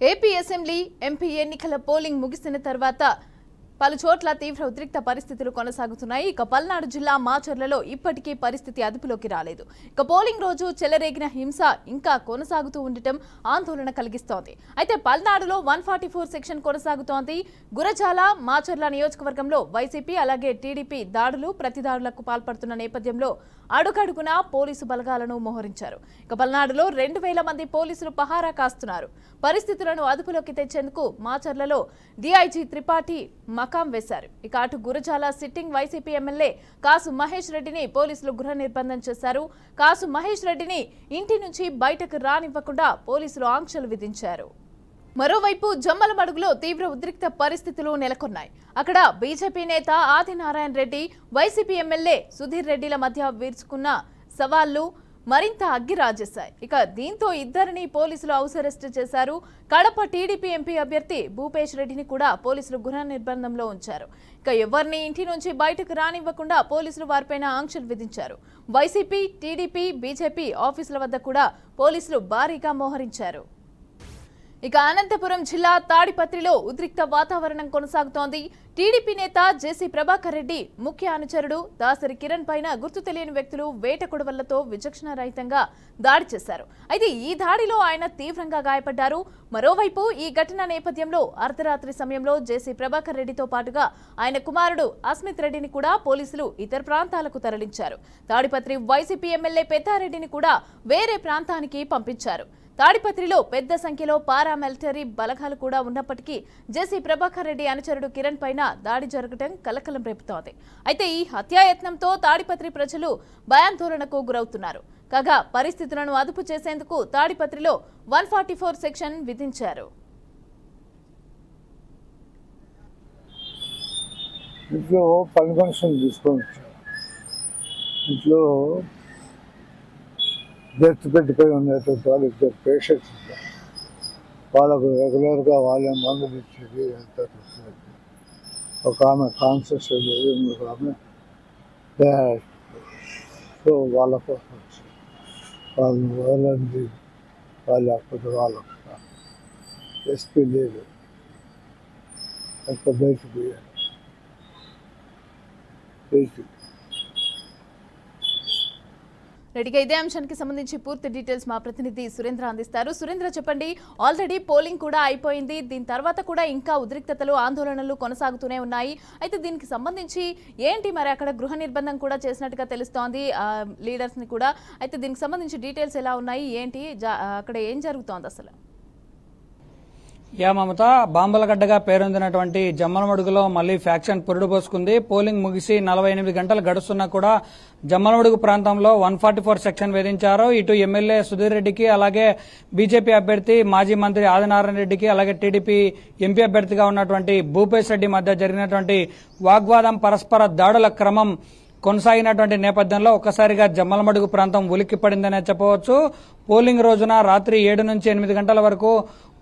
AP assembly MP ఎన్నికల polling ముగిసిన తర్వాత పలు చోట్ల తీవ్ర ఉద్రిక్త పరిస్థితులు కొనసాగుతున్నాయి. ఇక పల్నాడు జిల్లా మాచర్లలో ఇప్పటికీ పరిస్థితి అదుపులోకి రాలేదు. ఇక పోలింగ్ రోజు చెలరేగిన హింస ఇంకా కొనసాగుతూ ఉండటం ఆందోళన కలిగిస్తోంది. అయితే పల్నాడులో 144 సెక్షన్ కొనసాగుతోంది. గురజాల మాచర్ల నియోజకవర్గంలో వైసీపీ అలాగే టీడీపీ దాడులు ప్రతిదాడులకు పాల్పడుతున్న నేపథ్యంలో అడుగడుగునా పోలీసు బలగాలను మోహరించారు. ఇక పల్నాడులో 2000 మంది పోలీసులు పహారా కాస్తున్నారు. పరిస్థితులను అదుపులోకి తెచ్చేందుకు మాచర్లలో డీఐజీ త్రిపాఠి మకాం వేశారు. ఇక అటు గురజాల సిట్టింగ్ వైసీపీ ఎమ్మెల్యే కాసు మహేష్ రెడ్డిని పోలీసులు గృహ నిర్బంధం చేశారు. కాసు మహేష్ రెడ్డిని ఇంటి నుంచి బయటకు రానివ్వకుండా పోలీసులు ఆంక్షలు విధించారు. మరోవైపు జమ్మలమడుగులో తీవ్ర ఉద్రిక్త పరిస్థితులు నెలకొన్నాయి. అక్కడ బీజేపీ నేత ఆదినారాయణ రెడ్డి వైసీపీ ఎమ్మెల్యే సుధీర్ రెడ్డిల మధ్య విరుచుకున్న సవాళ్లు మరింత అగ్గిరాజేశాయి. ఇక దీంతో ఇద్దరిని పోలీసులు హౌస్ అరెస్ట్ చేశారు. కడప టీడీపీ ఎంపీ అభ్యర్థి భూపేష్ రెడ్డిని కూడా పోలీసులు గృహ నిర్బంధంలో ఉంచారు. ఇక ఎవరిని ఇంటి నుంచి బయటకు రానివ్వకుండా పోలీసులు వారిపైన ఆంక్షలు విధించారు. వైసీపీ టీడీపీ బీజేపీ ఆఫీసుల వద్ద కూడా పోలీసులు భారీగా మోహరించారు. ఇక అనంతపురం జిల్లా తాడిపత్రిలో ఉద్రిక్త వాతావరణం కొనసాగుతోంది. టీడీపీ నేత జేసీ ప్రభాకర్ రెడ్డి ముఖ్య అనుచరుడు దాసరి కిరణ్ పైన గుర్తు తెలియని వ్యక్తులు వేట కొడవళ్లతో విచక్షణారహితంగా దాడి చేశారు. అయితే ఈ దాడిలో ఆయన తీవ్రంగా గాయపడ్డారు. మరోవైపు ఈ ఘటన నేపథ్యంలో అర్ధరాత్రి సమయంలో జేసీ ప్రభాకర్ రెడ్డితో పాటుగా ఆయన కుమారుడు అస్మిత్ రెడ్డిని కూడా పోలీసులు ఇతర ప్రాంతాలకు తరలించారు. తాడిపత్రి వైసీపీ ఎమ్మెల్యే పెద్దారెడ్డిని కూడా వేరే ప్రాంతానికి పంపించారు. తాడిపత్రిలో పెద్ద సంఖ్యలో పారామిలిటరీ బలగాలు కూడా ఉన్నప్పటికీ జేసీ ప్రభాకర్ రెడ్డి అనుచరుడు కిరణ్ పైన దాడి జరగడం కలకలం రేపుతోంది. అయితే ఈ హత్యాయత్నంతో తాడిపత్రి ప్రజలు భయాందోళనకు గురవుతున్నారు. కాగా పరిస్థితులను అదుపు చేసేందుకు తాడిపత్రిలో 144 సెక్షన్ విధించారు. డెత్ బెడ్పై ఉన్నటువంటి వాళ్ళు ఇద్దరు పేషెంట్స్ ఉంటారు. వాళ్ళకు రెగ్యులర్గా వాళ్ళే మందులు ఇచ్చేది అంతా చూస్తుంది. ఒక ఆమె కాన్షియస్ లేదు, ఇంకొక ఆమె సో వాళ్ళ కోసం వచ్చి వాళ్ళు వాళ్ళండి వాళ్ళు లేకపోతే వాళ్ళకు ఎస్పీ లేదు అంత బయటకు పోయారు. రెడ్డిగా ఇదే అంశానికి సంబంధించి పూర్తి డీటెయిల్స్ మా ప్రతినిధి సురేంద్ర అందిస్తారు. సురేంద్ర చెప్పండి, ఆల్రెడీ పోలింగ్ కూడా అయిపోయింది. దీని తర్వాత కూడా ఇంకా ఉద్రిక్తతలు ఆందోళనలు కొనసాగుతూనే ఉన్నాయి. అయితే దీనికి సంబంధించి ఏంటి మరి అక్కడ గృహ నిర్బంధం కూడా చేసినట్టుగా తెలుస్తోంది లీడర్స్ ని కూడా. అయితే దీనికి సంబంధించి డీటెయిల్స్ ఎలా ఉన్నాయి, ఏంటి అక్కడ ఏం జరుగుతోంది అసలు? మమత, బాంబలగడ్డగా పేరొందినటువంటి జమ్మలమడుగులో మళ్లీ ఫ్యాక్షన్ పురుడు పోసుకుంది. పోలింగ్ ముగిసి 48 గంటలు గడుస్తున్నా కూడా జమ్మలమడుగు ప్రాంతంలో 144 సెక్షన్ విధించారు. ఇటు ఎమ్మెల్యే సుధీర్ రెడ్డికి, అలాగే బీజేపీ అభ్యర్థి మాజీ మంత్రి ఆదినారాయణ రెడ్డికి, అలాగే టీడీపీ ఎంపీ అభ్యర్థిగా ఉన్నటువంటి భూపేష్ రెడ్డి మధ్య జరిగినటువంటి వాగ్వాదం, పరస్పర దాడుల క్రమం కొనసాగినటువంటి నేపథ్యంలో ఒక్కసారిగా జమ్మలమడుగు ప్రాంతం ఉలిక్కిపడిందనే చెప్పవచ్చు. పోలింగ్ రోజున రాత్రి 7 నుంచి 8 గంటల వరకు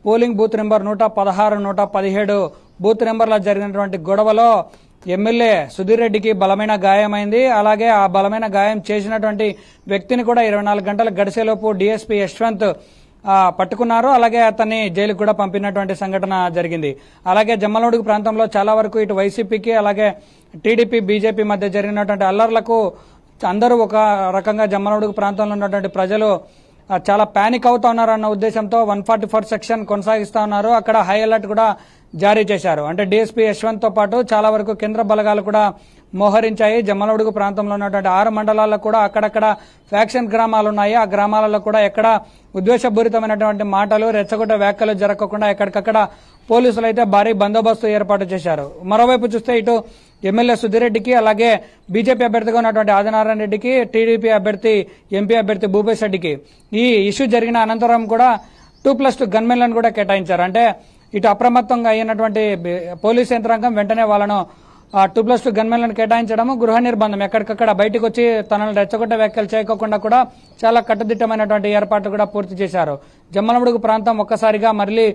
పోలింగ్ బూత్ నెంబర్ 116, 117 బూత్ నెంబర్లో జరిగినటువంటి గొడవలో ఎమ్మెల్యే సుధీర్ రెడ్డికి బలమైన గాయమైంది. అలాగే ఆ బలమైన గాయం చేసినటువంటి వ్యక్తిని కూడా 24 గంటలు గడిచేలోపు డీఎస్పీ యశ్వంత్ పట్టుకున్నారు. అలాగే అతన్ని జైలుకు కూడా పంపినటువంటి సంఘటన జరిగింది. అలాగే జమ్మలమడుగు ప్రాంతంలో చాలా వరకు ఇటు వైసీపీకి అలాగే టీడీపీ బీజేపీ మధ్య జరిగినటువంటి అల్లర్లకు అందరూ ఒక రకంగా జమ్మలమడుగు ప్రాంతంలో ఉన్నటువంటి ప్రజలు చాలా పానిక్ అవుతా ఉన్నారన్న ఉద్దేశంతో 144 సెక్షన్ కొనసాగిస్తా ఉన్నారు. అక్కడ హై అలర్ట్ కూడా జారీ చేశారు. అంటే డీఎస్పీ యశ్వంత్ తో పాటు చాలా వరకు కేంద్ర బలగాలు కూడా మోహరించాయి. జమ్మలమడుగు ప్రాంతంలో ఉన్నటువంటి 6 మండలాల్లో కూడా అక్కడక్కడ ఫ్యాక్షన్ గ్రామాలు ఉన్నాయి. ఆ గ్రామాలలో కూడా ఎక్కడ ఉద్వేషపూరితమైనటువంటి మాటలు, రెచ్చగొట్టే వ్యాఖ్యలు జరగకుండా ఎక్కడికక్కడ పోలీసులు అయితే భారీ బందోబస్తు ఏర్పాటు చేశారు. మరోవైపు చూస్తే ఇటు ఎమ్మెల్యే సుధీర్ రెడ్డికి, అలాగే బీజేపీ అభ్యర్థిగా ఉన్నటువంటి ఆదినారాయణ రెడ్డికి, టీడీపీ అభ్యర్థి ఎంపీ అభ్యర్థి భూపేష్ రెడ్డికి ఈ ఇష్యూ జరిగిన అనంతరం కూడా 2+2 గన్మెన్లను కూడా కేటాయించారు. అంటే ఇటు అప్రమత్తంగా అయినటువంటి పోలీసు యంత్రాంగం వెంటనే వాళ్ళను 2+2 గన్మెన్లను కేటాయించడము, గృహ నిర్బంధం, ఎక్కడికక్కడ బయటకు వచ్చి తనను రెచ్చగొట్టే వ్యాఖ్యలు చేయకోకుండా కూడా చాలా కట్టుదిట్టమైనటువంటి ఏర్పాట్లు కూడా పూర్తి చేశారు. జమ్మలమడుగు ప్రాంతం ఒక్కసారిగా మళ్ళీ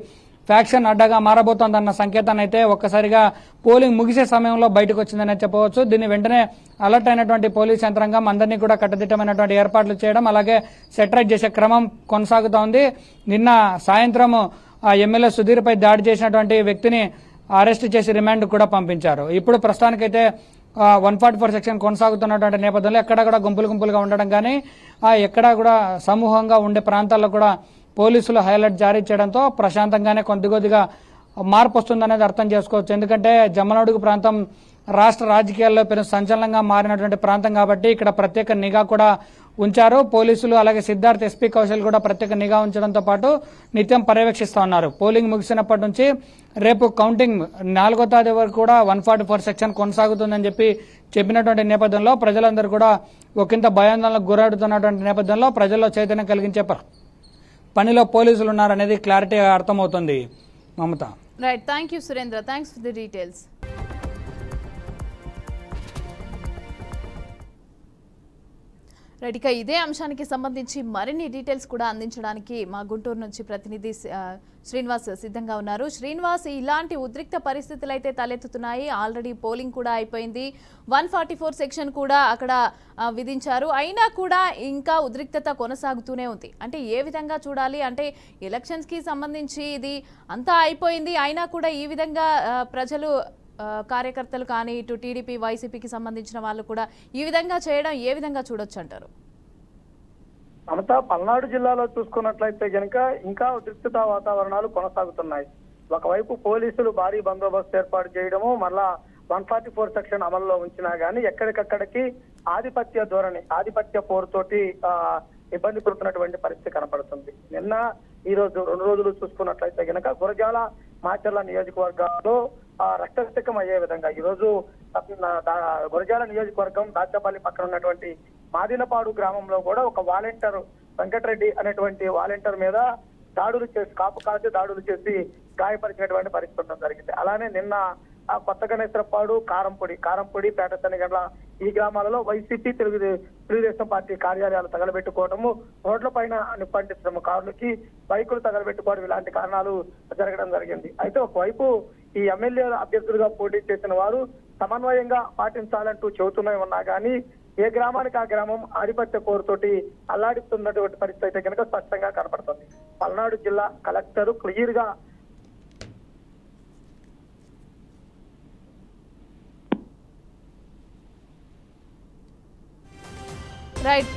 ఫ్యాక్షన్ అడ్డగా మారబోతోందన్న సంకేతాన్ని అయితే ఒక్కసారిగా పోలింగ్ ముగిసే సమయంలో బయటకు వచ్చిందని చెప్పవచ్చు. దీన్ని వెంటనే అలర్ట్ అయినటువంటి పోలీస్ యంత్రాంగం అందరినీ కూడా కట్టుదిట్టమైనటువంటి ఏర్పాట్లు చేయడం, అలాగే సెటరైజ్ చేసే క్రమం కొనసాగుతోంది. నిన్న సాయంత్రం ఆ ఎమ్మెల్యే సుధీర్పై దాడి చేసినటువంటి వ్యక్తిని అరెస్ట్ చేసి రిమాండ్ కూడా పంపించారు. ఇప్పుడు ప్రస్తుతానికైతే 144 సెక్షన్ కొనసాగుతున్నటువంటి నేపథ్యంలో ఎక్కడా కూడా గుంపులుగా ఉండడం కానీ ఎక్కడా కూడా సమూహంగా ఉండే ప్రాంతాల్లో కూడా పోలీసులు హైలైట్ జారీ చేయడంతో ప్రశాంతంగానే కొద్దిగా మార్పు వస్తుందనేది అర్థం చేసుకోవచ్చు. ఎందుకంటే జమ్మలమడుగు ప్రాంతం రాష్ట్ర రాజకీయాల్లో పెను సంచలనంగా మారినటువంటి ప్రాంతం కాబట్టి ఇక్కడ ప్రత్యేక నిఘా కూడా ఉంచారు పోలీసులు. అలాగే సిద్ధార్థ్ ఎస్పీ కౌశల్ కూడా ప్రత్యేక నిఘా ఉంచడంతో పాటు నిత్యం పర్యవేక్షిస్తా ఉన్నారు. పోలింగ్ ముగిసినప్పటి నుంచి రేపు కౌంటింగ్ 4వ తేదీ వరకు కూడా 144 సెక్షన్ కొనసాగుతుందని చెప్పినటువంటి నేపథ్యంలో ప్రజలందరూ కూడా ఒకంత భయాందోళనకు గురవుతున్నటువంటి నేపథ్యంలో ప్రజల్లో చైతన్యం కలిగించే పనిలో పోలీసులు ఉన్నారనేది క్లారిటీగా అర్థమవుతుంది. Mamata. Right, thank you Surendra, thanks for the details. Right, ఇక ఇదే అంశానికి సంబంధించి మరిన్ని డీటెయిల్స్ కూడా అందించడానికి మా గుంటూరు నుంచి ప్రతినిధి శ్రీనివాస్ సిద్ధంగా ఉన్నారు. శ్రీనివాస్, ఇలాంటి ఉద్రిక్త పరిస్థితులు అయితే తలెత్తుతున్నాయి. ఆల్రెడీ పోలింగ్ కూడా అయిపోయింది, 144 సెక్షన్ కూడా అక్కడ విధించారు. అయినా కూడా ఇంకా ఉద్రిక్తత కొనసాగుతూనే ఉంది. అంటే ఏ విధంగా చూడాలి? అంటే ఎలక్షన్స్కి సంబంధించి ఇది అంతా అయిపోయింది, అయినా కూడా ఈ విధంగా ప్రజలు కార్యకర్తలు కానీ ఇటు టీడీపీ వైసీపీకి సంబంధించిన వాళ్ళు కూడా ఈ విధంగా చేయడం ఏ విధంగా చూడొచ్చు అంటారు? మమతా, పల్నాడు జిల్లాలో చూసుకున్నట్లయితే కనుక ఇంకా ఉద్రిక్తత వాతావరణాలు కొనసాగుతున్నాయి. ఒకవైపు పోలీసులు భారీ బందోబస్తు ఏర్పాటు చేయడము, మళ్ళా 144 సెక్షన్ అమల్లో ఉంచినా గానీ ఎక్కడికక్కడికి ఆధిపత్య ధోరణి, ఆధిపత్య పోరుతోటి ఇబ్బంది పడుతున్నటువంటి పరిస్థితి కనపడుతుంది. నిన్న ఈ రోజు 2 రోజులు చూసుకున్నట్లయితే కనుక గురజాల మాచర్ల నియోజకవర్గాల్లో రక్తసిద్ధం అయ్యే విధంగా ఈ రోజు గురజాల నియోజకవర్గం దాచపల్లి పక్కన ఉన్నటువంటి మాదినపాడు గ్రామంలో కూడా ఒక వాలంటీర్ వెంకటరెడ్డి అనేటువంటి వాలంటీర్ మీద దాడులు చేసి కాపు దాడులు చేసి గాయపరిచినటువంటి పరిస్థితి జరిగింది. అలానే నిన్న కొత్త గణేశ్వరపాడు, కారంపొడి, పేట శనిగండ్ల ఈ గ్రామాలలో వైసీపీ తెలుగుదేశం పార్టీ కార్యాలయాలు తగలబెట్టుకోవడము, రోడ్ల పైన నిప్పంటించడము, కార్లకి బైకులు తగలబెట్టుకోవడం ఇలాంటి కారణాలు జరగడం జరిగింది. అయితే ఒకవైపు ఈ ఎమ్మెల్యే అభ్యర్థులుగా పోటీ చేసిన వారు సమన్వయంగా పాటించాలంటూ చెబుతూనే ఉన్నా కానీ ఏ గ్రామానికి ఆ గ్రామం ఆధిపత్య కోరుతోటి అల్లాడిస్తున్నటువంటి పరిస్థితి అయితే కనుక స్పష్టంగా కనపడుతుంది. పల్నాడు జిల్లా కలెక్టర్ క్లియర్ గా రైట్.